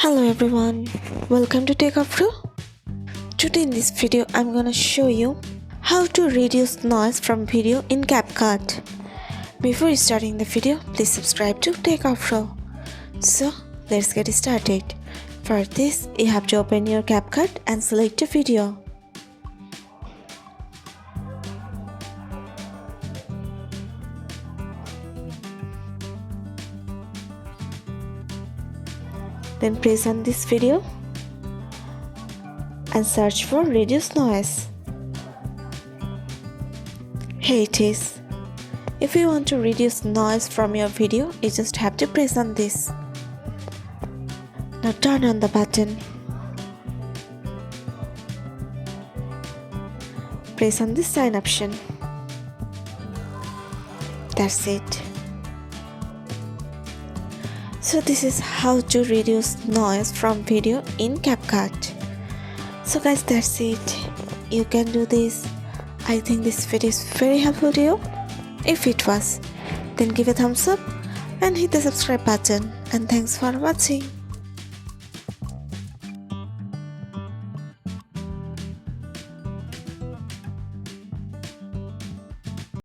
Hello everyone, welcome to Techavro. Today in this video I'm gonna show you how to reduce noise from video in CapCut. Before starting the video, please subscribe to Techavro. So let's get started. For this, you have to open your CapCut and select a video. Then press on this video and search for reduce noise. Here it is. If you want to reduce noise from your video, you just have to press on this. Now turn on the button. Press on this sign option. That's it. So this is how to reduce noise from video in CapCut. So guys, that's it. You can do this. I think this video is very helpful to you. If it was, then give a thumbs up and hit the subscribe button. And thanks for watching.